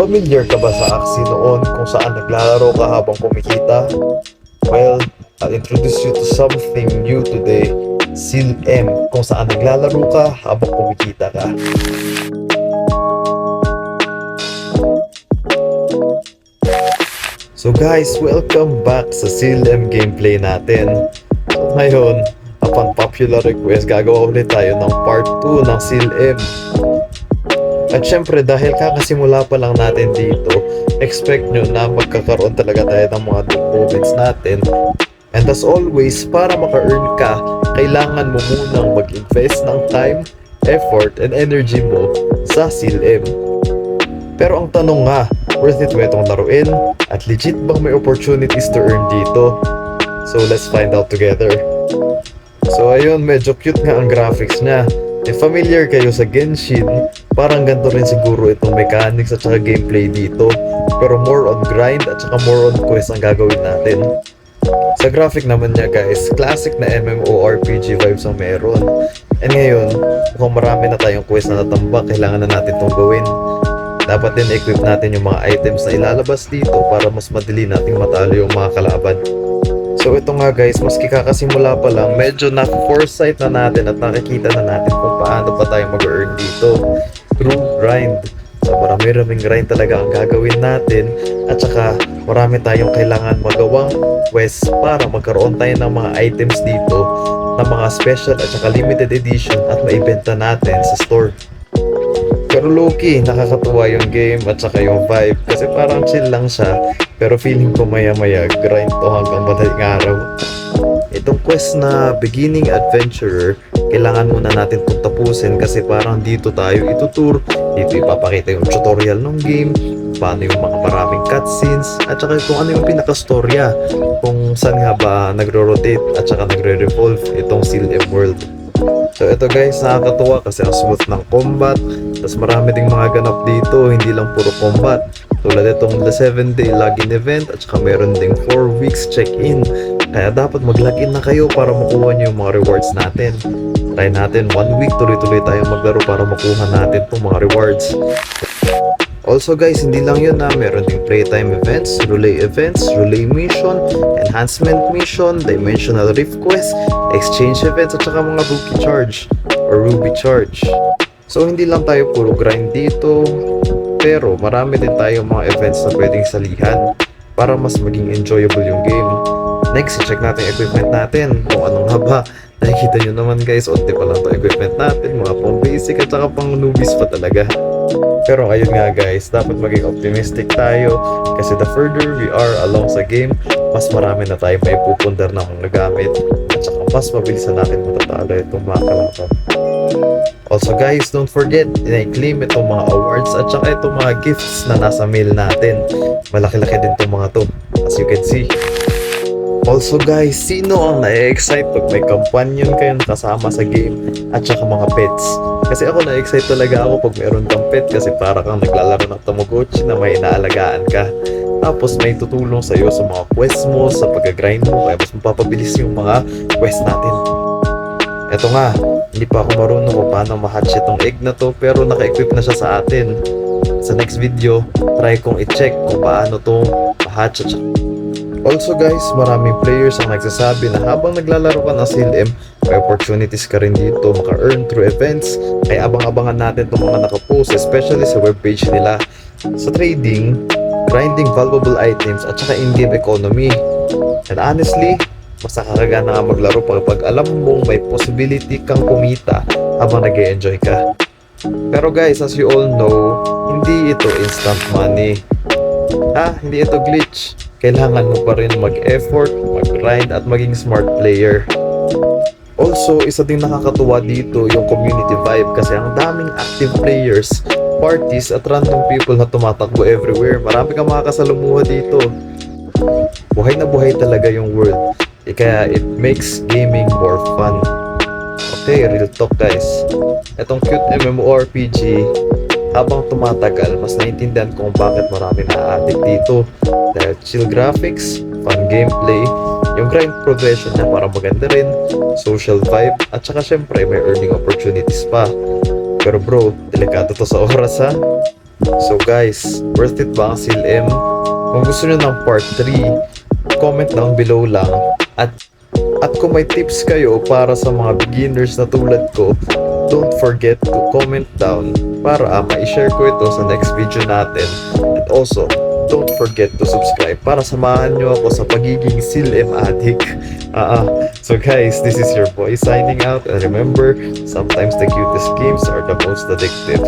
Familiar ka ba sa aksi noon kung saan naglalaro ka habang kumikita? Well, I'll introduce you to something new today, Seal M, kung saan naglalaro ka habang kumikita ka. So guys, welcome back sa Seal M gameplay natin. So ngayon, upon popular request, gagawa ulit tayo ng part 2 ng Seal M. At syempre dahil kakasimula pa lang natin dito, expect nyo na magkakaroon talaga tayo ng mga good moments natin. And as always, para maka-earn ka, kailangan mo munang mag-invest ng time, effort, and energy mo sa Seal M. Pero ang tanong nga, worth it ba itong laruin? At legit bang may opportunities to earn dito? So let's find out together. So ayun, medyo cute nga ang graphics niya. If familiar kayo sa Genshin, parang ganito rin siguro itong mechanics at saka gameplay dito. Pero more on grind at saka more on quest ang gagawin natin. Sa graphic naman niya guys, classic na MMORPG vibes ang meron. And ngayon, mukhang marami na tayong quest na natambak, kailangan na natin itong gawin. Dapat din equip natin yung mga items na ilalabas dito para mas madali nating matalo yung mga kalaban. So ito nga guys, maski kakasimula pa lang, medyo na-foresight na natin at nakikita na natin kung paano pa tayo mag-earn dito through grind. So marami-raming grind talaga ang gagawin natin at saka marami tayong kailangan magawang quest para magkaroon tayo ng mga items dito na mga special at saka limited edition at maibenta natin sa store. Pero low-key, nakakatuwa yung game at saka yung vibe kasi parang chill lang siya pero feeling ko maya-maya grind to hanggang madaling araw. Itong quest na beginning adventurer, kailangan muna natin itong tapusin kasi parang dito tayo itutur, dito ipapakita yung tutorial ng game, paano yung mga maraming cutscenes at saka kung ano yung pinaka-storya, kung saan nga ba nagro-rotate at saka nagre-revolve itong Seal M World. So ito guys, nakakatuwa kasi ang smooth ng combat. Tapos marami ding mga ganap dito, hindi lang puro combat. Tulad itong the 7-day login event at saka meron ding 4 weeks check-in. Kaya dapat mag-login na kayo para makuha nyo yung mga rewards natin. Try natin 1 week tuloy-tuloy tayong maglaro para makuha natin itong mga rewards. Also guys, hindi lang yun na meron ding playtime events, relay mission, enhancement mission, dimensional rift quest, exchange events at saka mga ruby charge. So hindi lang tayo puro grind dito, pero marami din tayo mga events na pwedeng salihan para mas maging enjoyable yung game. Next, i-check natin yung equipment natin kung ano nga ba. Nakikita nyo naman guys, onti pa lang ito equipment natin, mga pang basic at saka pang newbies pa talaga. Pero ayun nga guys, dapat maging optimistic tayo kasi the further we are along sa game, mas marami na tayo may pupundar na mga gamit at saka mas mabilis na natin matatalo itong mga kalaban. Also guys, don't forget, i-claim itong mga awards at saka itong mga gifts na nasa mail natin. Malaki-laki din itong mga to, as you can see. Also guys, sino ang na-excite pag may companion kayong kasama sa game at saka mga pets? Kasi ako na-excite talaga ako pag mayroon kang pet kasi para kang naglalaro ng Tamagotchi na may inaalagaan ka. Tapos may tutulong sa'yo sa mga quest mo, sa pag-grind mo, kaya mas mapapabilis yung mga quest natin. Eto nga, hindi pa ako marunong kung paano ma-hatch itong egg na to pero naka-equip na siya sa atin. Sa next video, try kong i-check kung paano to ma-hatch at saka. Also guys, maraming players ang nagsasabi na habang naglalaro ka ng Seal M, may opportunities ka rin dito maka-earn through events. Kaya abang-abangan natin itong mga nakapost, especially sa webpage nila. Sa trading, grinding valuable items at saka in-game economy. And honestly, mas nakakaga na nga maglaro pag alam mong may possibility kang kumita habang nag-e-enjoy ka. Pero guys, as you all know, hindi ito instant money. Hindi ito glitch. Kailangan mo pa rin mag-effort, mag-grind at maging smart player. Also, isa ding nakakatuwa dito yung community vibe kasi ang daming active players, parties at random people na tumatakbo everywhere. Marami kang makakasalamuha dito. Buhay na buhay talaga yung world. Kaya it makes gaming more fun. Okay, real talk guys. Itong cute MMORPG, habang tumatagal, mas naiintindihan kung bakit marami na-addict dito. Dahil chill graphics, fun gameplay, yung grind progression niya parang maganda rin, social vibe, at saka syempre may earning opportunities pa. Pero bro, delikado to sa oras ha. So guys, worth it ba ang CLM? Kung gusto nyo ng part 3, comment down below lang. At kung may tips kayo para sa mga beginners na tulad ko, don't forget to comment down para ma-share ko ito sa next video natin. And also, don't forget to subscribe para samahan nyo ako sa pagiging CLM addict. So guys, this is your boy signing out, and remember, sometimes the cutest games are the most addictive.